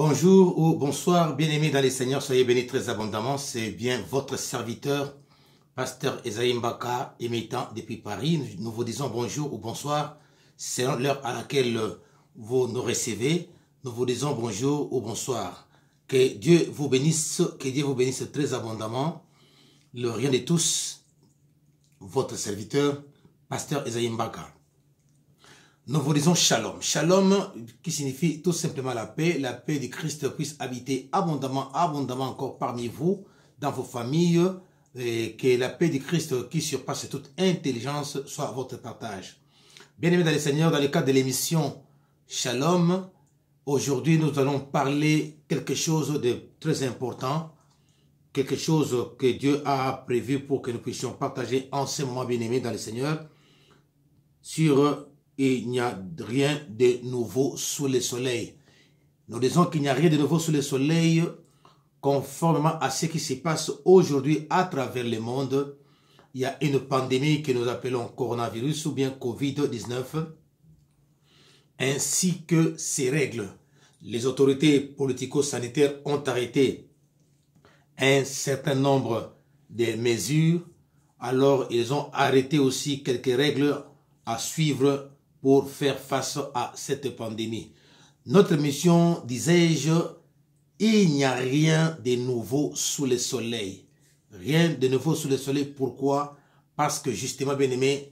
Bonjour ou bonsoir, bien-aimés dans les Seigneurs, soyez bénis très abondamment. C'est bien votre serviteur, pasteur Esaïe Mbaka, émettant depuis Paris. Nous vous disons bonjour ou bonsoir, selon l'heure à laquelle vous nous recevez. Nous vous disons bonjour ou bonsoir. Que Dieu vous bénisse très abondamment. Le rien de tous, votre serviteur, pasteur Esaïe Mbaka. Nous vous disons shalom. Shalom qui signifie tout simplement la paix. La paix du Christ puisse habiter abondamment encore parmi vous, dans vos familles. Et que la paix du Christ qui surpasse toute intelligence soit votre partage. Bien-aimés dans le Seigneur, dans le cadre de l'émission Shalom, aujourd'hui nous allons parler quelque chose de très important. Quelque chose que Dieu a prévu pour que nous puissions partager en ce moment, bien-aimés dans le Seigneur, sur... il n'y a rien de nouveau sous le soleil. Nous disons qu'il n'y a rien de nouveau sous le soleil, conformément à ce qui se passe aujourd'hui à travers le monde. Il y a une pandémie que nous appelons coronavirus ou bien Covid-19, ainsi que ses règles. Les autorités politico-sanitaires ont arrêté un certain nombre de mesures. Alors, ils ont arrêté aussi quelques règles à suivre pour faire face à cette pandémie. Notre mission, disais-je, il n'y a rien de nouveau sous le soleil. Rien de nouveau sous le soleil. Pourquoi? Parce que justement, bien-aimés,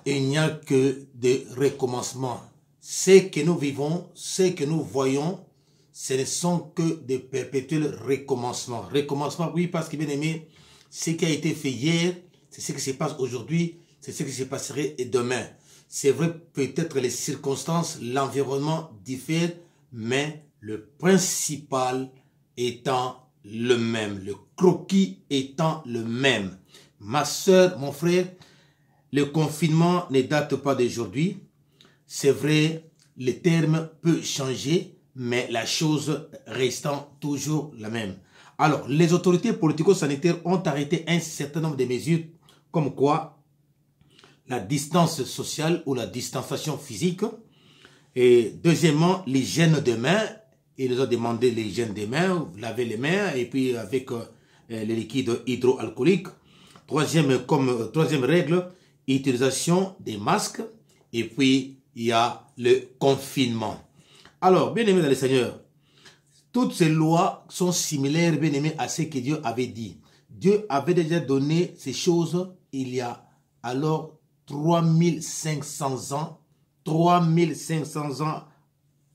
il n'y a que des recommencements. Ce que nous vivons, ce que nous voyons, ce ne sont que des perpétuels recommencements. Recommencement, oui, parce que, bien-aimés, ce qui a été fait hier, c'est ce qui se passe aujourd'hui, c'est ce qui se passerait demain. C'est vrai, peut-être les circonstances, l'environnement diffèrent, mais le principal étant le même, le croquis étant le même. Ma soeur, mon frère, le confinement ne date pas d'aujourd'hui. C'est vrai, le terme peut changer, mais la chose restant toujours la même. Alors, les autorités politico-sanitaires ont arrêté un certain nombre de mesures, comme quoi la distance sociale ou la distanciation physique. Et deuxièmement, l'hygiène des mains. Ils nous ont demandé l'hygiène des mains, laver les mains, et puis avec les liquides hydroalcooliques. Troisième règle, utilisation des masques. Et puis, il y a le confinement. Alors, bien-aimés dans le Seigneur, toutes ces lois sont similaires, bien-aimés, à ce que Dieu avait dit. Dieu avait déjà donné ces choses il y a alors 3500 ans, 3500 ans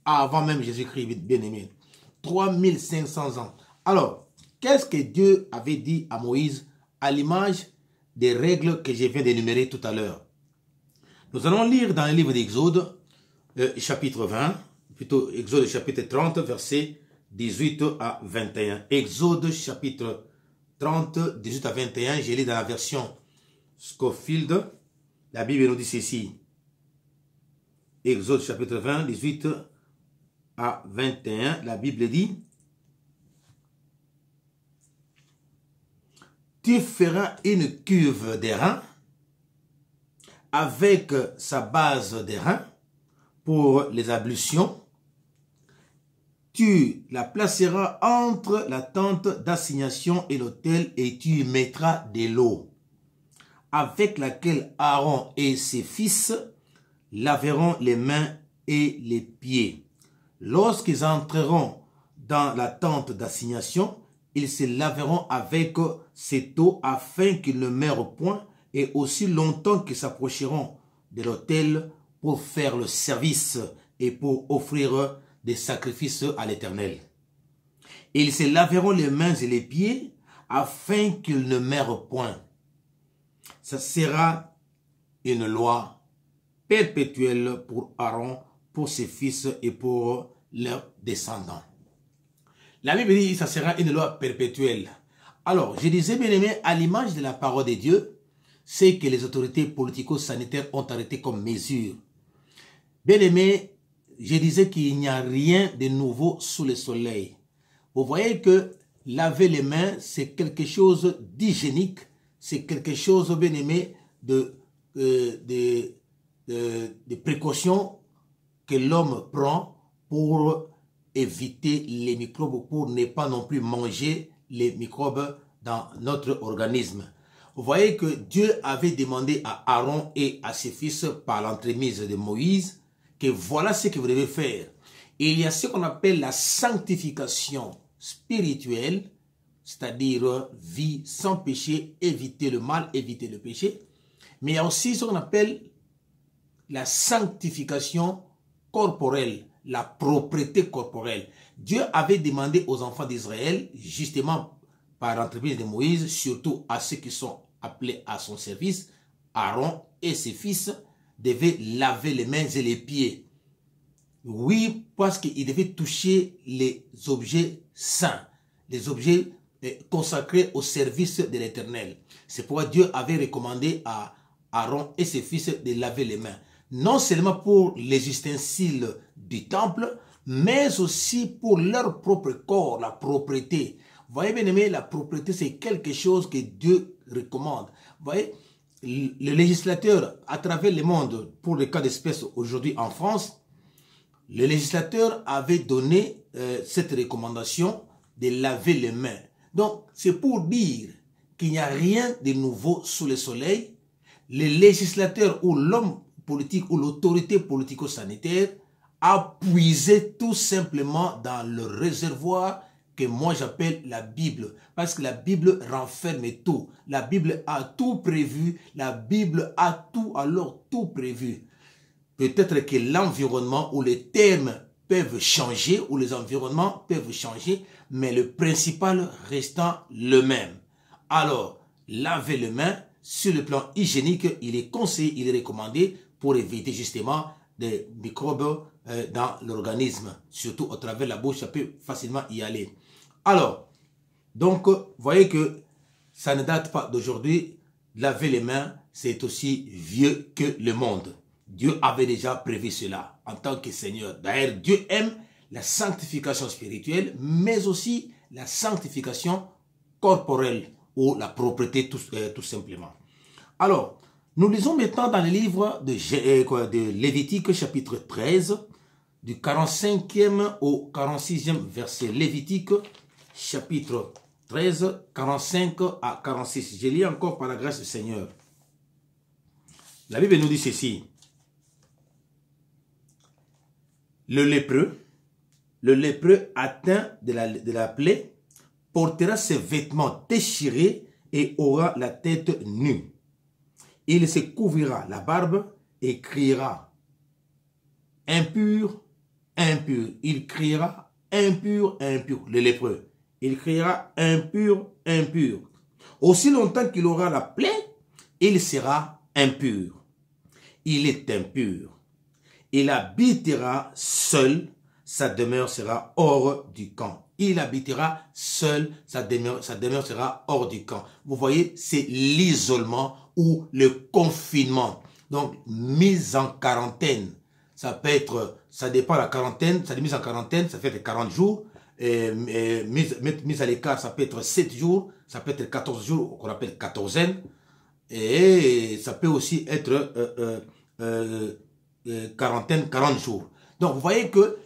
avant même Jésus-Christ, bien-aimé. 3500 ans. Alors, qu'est-ce que Dieu avait dit à Moïse à l'image des règles que je viens d'énumérer tout à l'heure? Nous allons lire dans le livre d'Exode, chapitre 20, plutôt Exode chapitre 30, versets 18 à 21. Exode chapitre 30, 18 à 21, je lis dans la version Scofield. La Bible nous dit ceci. Exode chapitre 20, 18 à 21. La Bible dit: tu feras une cuve d'airain avec sa base d'airain pour les ablutions. Tu la placeras entre la tente d'assignation et l'autel et tu y mettras de l'eau, avec laquelle Aaron et ses fils laveront les mains et les pieds. Lorsqu'ils entreront dans la tente d'assignation, ils se laveront avec cette eau afin qu'ils ne meurent point, et aussi longtemps qu'ils s'approcheront de l'autel pour faire le service et pour offrir des sacrifices à l'Éternel. Ils se laveront les mains et les pieds afin qu'ils ne meurent point. Ça sera une loi perpétuelle pour Aaron, pour ses fils et pour leurs descendants. La Bible dit que ça sera une loi perpétuelle. Alors, je disais, bien aimé, à l'image de la parole de Dieu, c'est que les autorités politico-sanitaires ont arrêté comme mesure. Bien aimé, je disais qu'il n'y a rien de nouveau sous le soleil. Vous voyez que laver les mains, c'est quelque chose d'hygiénique. C'est quelque chose, bien aimé, de précautions que l'homme prend pour éviter les microbes, pour ne pas non plus manger les microbes dans notre organisme. Vous voyez que Dieu avait demandé à Aaron et à ses fils par l'entremise de Moïse que voilà ce que vous devez faire. Et il y a ce qu'on appelle la sanctification spirituelle, c'est-à-dire vie sans péché, éviter le mal, éviter le péché. Mais il y a aussi ce qu'on appelle la sanctification corporelle, la propreté corporelle. Dieu avait demandé aux enfants d'Israël, justement par l'entremise de Moïse, surtout à ceux qui sont appelés à son service, Aaron et ses fils, devaient laver les mains et les pieds. Oui, parce qu'ils devaient toucher les objets saints, les objets consacrés au service de l'Éternel. C'est pourquoi Dieu avait recommandé à Aaron et ses fils de laver les mains. Non seulement pour les ustensiles du temple, mais aussi pour leur propre corps, la propreté. Vous voyez bien aimé, la propreté c'est quelque chose que Dieu recommande. Vous voyez, le législateur à travers le monde, pour le cas d'espèce aujourd'hui en France, le législateur avait donné cette recommandation de laver les mains. Donc c'est pour dire qu'il n'y a rien de nouveau sous le soleil. Le législateur ou l'homme politique ou l'autorité politico-sanitaire a puisé tout simplement dans le réservoir que moi j'appelle la Bible. Parce que la Bible renferme tout. La Bible a tout prévu. La Bible a tout prévu. Peut-être que l'environnement ou les termes peuvent changer, ou les environnements peuvent changer, mais le principal restant le même. Alors, laver les mains, sur le plan hygiénique, il est conseillé, il est recommandé pour éviter justement des microbes dans l'organisme. Surtout au travers de la bouche, ça peut facilement y aller. Alors, donc, vous voyez que ça ne date pas d'aujourd'hui. Laver les mains, c'est aussi vieux que le monde. Dieu avait déjà prévu cela en tant que Seigneur. D'ailleurs, Dieu aime la sanctification spirituelle, mais aussi la sanctification corporelle ou la propreté tout simplement. Alors, nous lisons maintenant dans le livre de Lévitique chapitre 13, du 45e au 46e verset. Lévitique chapitre 13, 45 à 46. Je lis encore par la grâce du Seigneur. La Bible nous dit ceci. Le lépreux atteint de la plaie portera ses vêtements déchirés et aura la tête nue. Il se couvrira la barbe et criera « Impur, impur ». Il criera « Impur, impur ». Le lépreux. Il criera « Impur, impur ». Aussi longtemps qu'il aura la plaie, il sera impur. Il est impur. Il habitera seul, sa demeure sera hors du camp. Il habitera seul, sa demeure sera hors du camp. Vous voyez, c'est l'isolement ou le confinement. Donc, mise en quarantaine. Ça peut être, ça dépend de la quarantaine, ça mise en quarantaine, ça fait 40 jours. Mise à l'écart, ça peut être 7 jours, ça peut être 14 jours, qu'on appelle quatorzaine. Et ça peut aussi être quarantaine, 40 jours. Donc, vous voyez que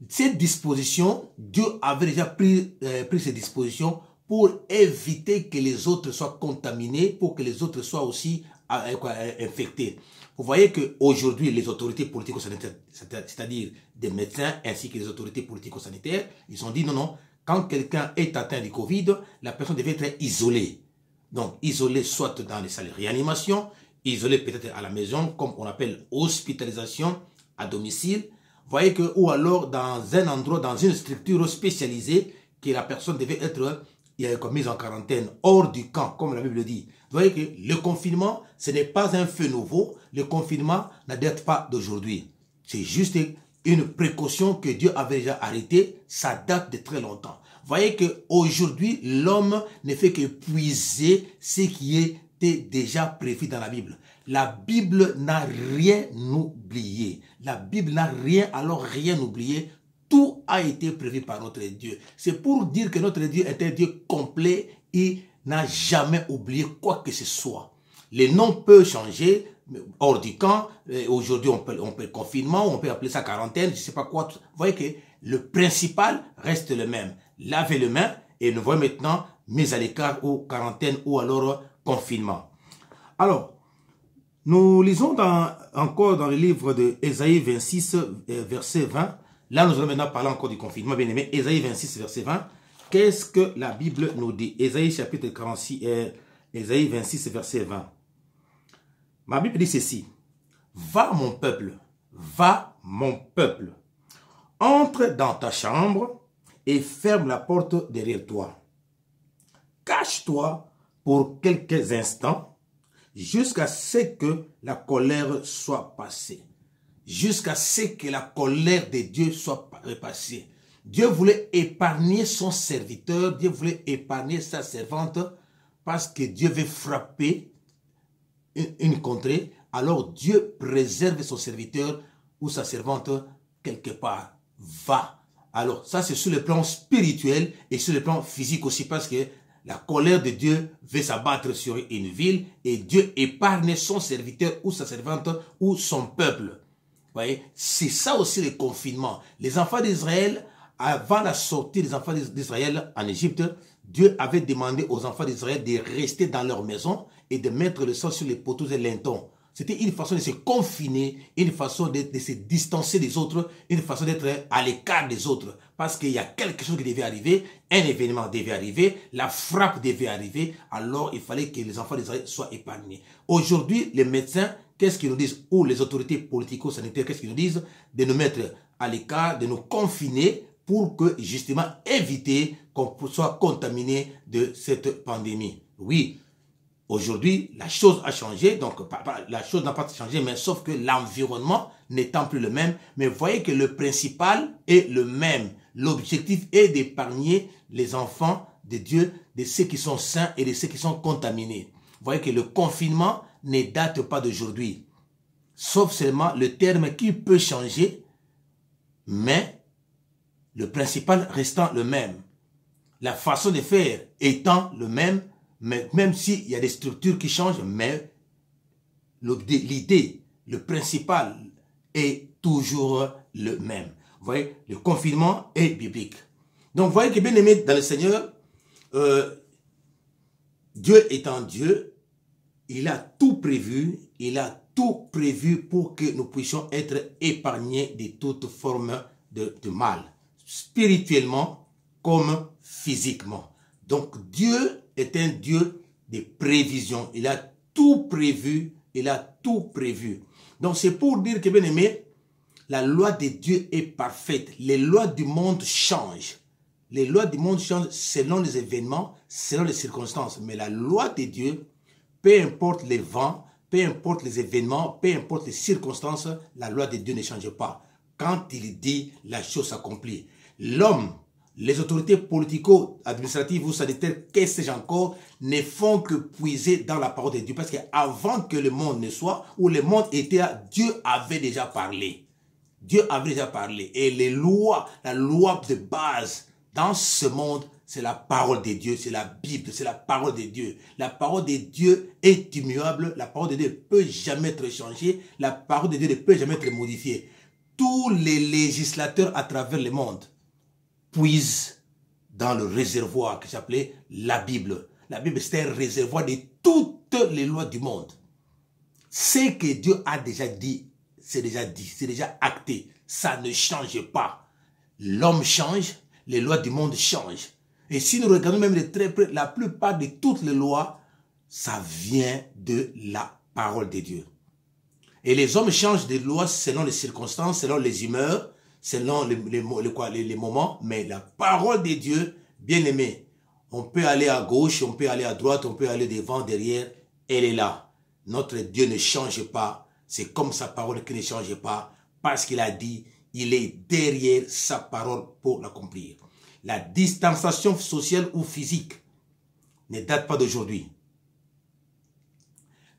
ces dispositions, Dieu avait déjà pris ces dispositions pour éviter que les autres soient contaminés, pour que les autres soient aussi infectés. Vous voyez qu'aujourd'hui, les autorités politico-sanitaires, c'est-à-dire des médecins ainsi que les autorités politico-sanitaires, ils ont dit non, non, quand quelqu'un est atteint du Covid, la personne devait être isolée. Donc, isolée soit dans les salles de réanimation, isolée peut-être à la maison, comme on appelle hospitalisation à domicile. Vous voyez que, ou alors dans un endroit, dans une structure spécialisée, que la personne devait être mise en quarantaine, hors du camp, comme la Bible dit. Vous voyez que le confinement, ce n'est pas un fait nouveau. Le confinement ne date pas d'aujourd'hui. C'est juste une précaution que Dieu avait déjà arrêtée. Ça date de très longtemps. Vous voyez qu'aujourd'hui, l'homme ne fait que puiser ce qui était déjà prévu dans la Bible. La Bible n'a rien oublié. La Bible n'a rien oublié. Tout a été prévu par notre Dieu. C'est pour dire que notre Dieu est un Dieu complet et n'a jamais oublié quoi que ce soit. Les noms peuvent changer, hors du camp. Aujourd'hui, on peut confinement, on peut appeler ça quarantaine, je ne sais pas quoi. Vous voyez que le principal reste le même. Laver les mains et nous voyons maintenant mise à l'écart ou quarantaine ou alors confinement. Alors, nous lisons encore dans le livre de Ésaïe 26, verset 20. Là, nous allons maintenant parler encore du confinement, bien aimé. Ésaïe 26, verset 20. Qu'est-ce que la Bible nous dit? Ésaïe chapitre 46, Ésaïe 26, verset 20. Ma Bible dit ceci. Va mon peuple, entre dans ta chambre et ferme la porte derrière toi. Cache-toi pour quelques instants jusqu'à ce que la colère soit passée. Jusqu'à ce que la colère de Dieu soit passée. Dieu voulait épargner son serviteur, Dieu voulait épargner sa servante parce que Dieu veut frapper une contrée. Alors Dieu préserve son serviteur ou sa servante quelque part. Va. Alors ça c'est sur le plan spirituel et sur le plan physique aussi parce que la colère de Dieu veut s'abattre sur une ville et Dieu épargne son serviteur ou sa servante ou son peuple. Vous voyez, c'est ça aussi le confinement. Les enfants d'Israël, avant la sortie des enfants d'Israël en Égypte, Dieu avait demandé aux enfants d'Israël de rester dans leur maison et de mettre le sang sur les poteaux et lintons. C'était une façon de se confiner, une façon de se distancer des autres, une façon d'être à l'écart des autres. Parce qu'il y a quelque chose qui devait arriver, un événement devait arriver, la frappe devait arriver, alors il fallait que les enfants d'Israël soient épargnés. Aujourd'hui, les médecins, qu'est-ce qu'ils nous disent? Ou les autorités politico-sanitaires, qu'est-ce qu'ils nous disent? De nous mettre à l'écart, de nous confiner pour que justement éviter qu'on soit contaminé de cette pandémie. Oui. Aujourd'hui, la chose a changé, donc la chose n'a pas changé, mais sauf que l'environnement n'étant plus le même, mais voyez que le principal est le même. L'objectif est d'épargner les enfants de Dieu, de ceux qui sont sains et de ceux qui sont contaminés. Vous voyez que le confinement ne date pas d'aujourd'hui, sauf seulement le terme qui peut changer, mais le principal restant le même. La façon de faire étant le même, mais même s'il y a des structures qui changent, mais l'idée, le principal est toujours le même. Vous voyez, le confinement est biblique. Donc, vous voyez que bien aimé dans le Seigneur, Dieu étant Dieu, il a tout prévu, pour que nous puissions être épargnés de toute forme de mal, spirituellement comme physiquement. Donc, Dieu est un Dieu de prévision. Il a tout prévu. Donc, c'est pour dire que, bien aimé, la loi de Dieu est parfaite. Les lois du monde changent. Les lois du monde changent selon les événements, selon les circonstances. Mais la loi de Dieu, peu importe les vents, peu importe les événements, peu importe les circonstances, la loi de Dieu ne change pas. Quand il dit, la chose s'accomplit. L'homme, les autorités politico-administratives ou sanitaires, qu'est-ce que j'ai encore, ne font que puiser dans la parole de Dieu. Parce qu'avant que le monde ne soit, où le monde était là, Dieu avait déjà parlé. Dieu avait déjà parlé. Et les lois, la loi de base dans ce monde, c'est la parole de Dieu, c'est la Bible, c'est la parole de Dieu. La parole de Dieu est immuable, la parole de Dieu ne peut jamais être changée, la parole de Dieu ne peut jamais être modifiée. Tous les législateurs à travers le monde puise dans le réservoir que j'appelais la Bible. La Bible, c'est un réservoir de toutes les lois du monde. Ce que Dieu a déjà dit, c'est déjà acté. Ça ne change pas. L'homme change, les lois du monde changent. Et si nous regardons même de très près, la plupart de toutes les lois, ça vient de la parole de Dieu. Et les hommes changent de lois selon les circonstances, selon les humeurs, selon les moments, mais la parole de Dieu, bien aimé, on peut aller à gauche, on peut aller à droite, on peut aller devant, derrière, elle est là. Notre Dieu ne change pas, c'est comme sa parole qui ne change pas, parce qu'il a dit, il est derrière sa parole pour l'accomplir. La distanciation sociale ou physique ne date pas d'aujourd'hui.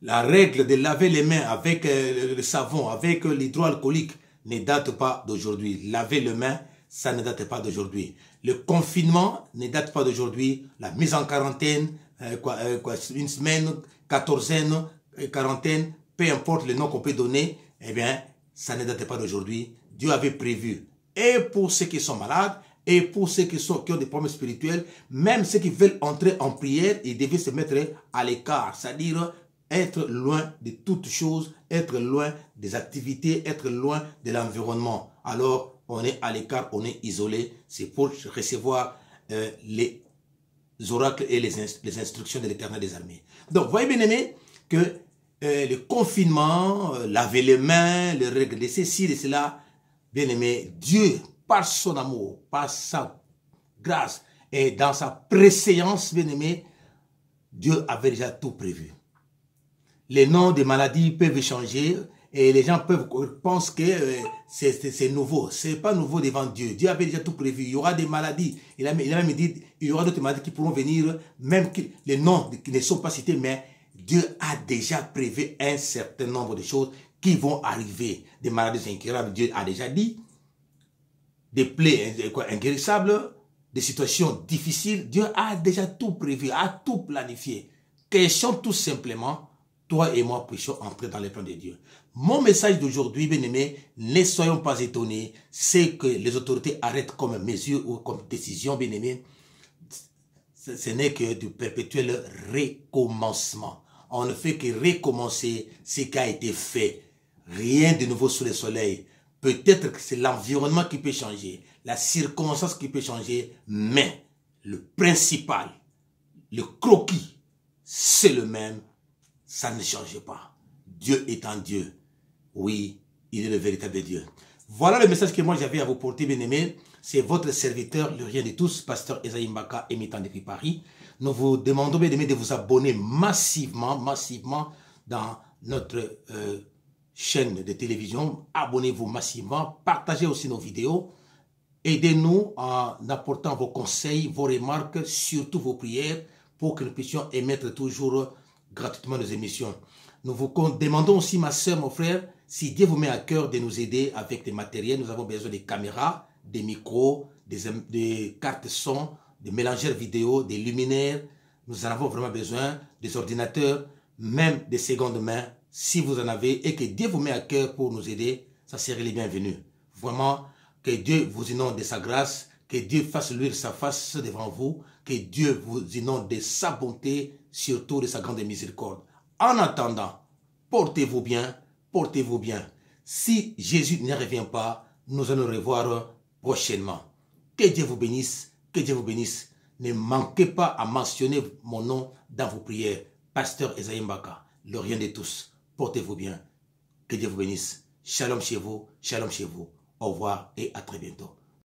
La règle de laver les mains avec le savon, avec l'hydroalcoolique, ne date pas d'aujourd'hui. Laver les mains, ça ne date pas d'aujourd'hui. Le confinement ne date pas d'aujourd'hui. La mise en quarantaine, une semaine, quatorzaine, quarantaine, peu importe le nom qu'on peut donner, eh bien, ça ne date pas d'aujourd'hui. Dieu avait prévu, et pour ceux qui sont malades, et pour ceux qui ont des problèmes spirituels, même ceux qui veulent entrer en prière, ils devaient se mettre à l'écart, c'est-à-dire être loin de toutes choses, être loin des activités, être loin de l'environnement. Alors, on est à l'écart, on est isolé. C'est pour recevoir les oracles et les instructions de l'Éternel des armées. Donc, voyez bien aimé que le confinement, laver les mains, le règles de ceci, de cela, bien aimé, Dieu, par son amour, par sa grâce et dans sa préséance, bien aimé, Dieu avait déjà tout prévu. Les noms des maladies peuvent changer et les gens pensent que c'est nouveau. Ce n'est pas nouveau devant Dieu. Dieu avait déjà tout prévu. Il y aura des maladies. Il a même dit il y aura d'autres maladies qui pourront venir, même que les noms qui ne sont pas cités, mais Dieu a déjà prévu un certain nombre de choses qui vont arriver. Des maladies incurables, Dieu a déjà dit. Des plaies inguérissables, des situations difficiles. Dieu a déjà tout prévu, a tout planifié. Question tout simplement, toi et moi puissions entrer dans les plans de Dieu. Mon message d'aujourd'hui, bien aimé, ne soyons pas étonnés, c'est que les autorités arrêtent comme mesure ou comme décision, bien aimé. Ce n'est que du perpétuel recommencement. On ne fait que recommencer ce qui a été fait. Rien de nouveau sous le soleil. Peut-être que c'est l'environnement qui peut changer, la circonstance qui peut changer, mais le principal, le croquis, c'est le même. Ça ne change pas. Dieu étant Dieu. Oui, il est le véritable Dieu. Voilà le message que moi j'avais à vous porter, bien aimé. C'est votre serviteur, le rien de tous, pasteur Esaïe Mbaka, émettant depuis Paris. Nous vous demandons, bien aimé, de vous abonner massivement dans notre chaîne de télévision. Abonnez-vous massivement. Partagez aussi nos vidéos. Aidez-nous en apportant vos conseils, vos remarques, surtout vos prières, pour que nous puissions émettre toujours gratuitement nos émissions. Nous vous demandons aussi, ma soeur, mon frère, si Dieu vous met à cœur de nous aider avec des matériels, nous avons besoin des caméras, des micros, des cartes son, des mélangeurs vidéo, des luminaires. Nous en avons vraiment besoin, des ordinateurs, même des secondes mains. Si vous en avez et que Dieu vous met à cœur pour nous aider, ça serait les bienvenus. Vraiment, que Dieu vous inonde de sa grâce, que Dieu fasse luire sa face devant vous, que Dieu vous inonde de sa bonté, surtout de sa grande miséricorde. En attendant, portez-vous bien, portez-vous bien. Si Jésus ne revient pas, nous allons le revoir prochainement. Que Dieu vous bénisse, que Dieu vous bénisse. Ne manquez pas à mentionner mon nom dans vos prières. Pasteur Esaïe Mbaka, le rien de tous. Portez-vous bien. Que Dieu vous bénisse. Shalom chez vous, shalom chez vous. Au revoir et à très bientôt.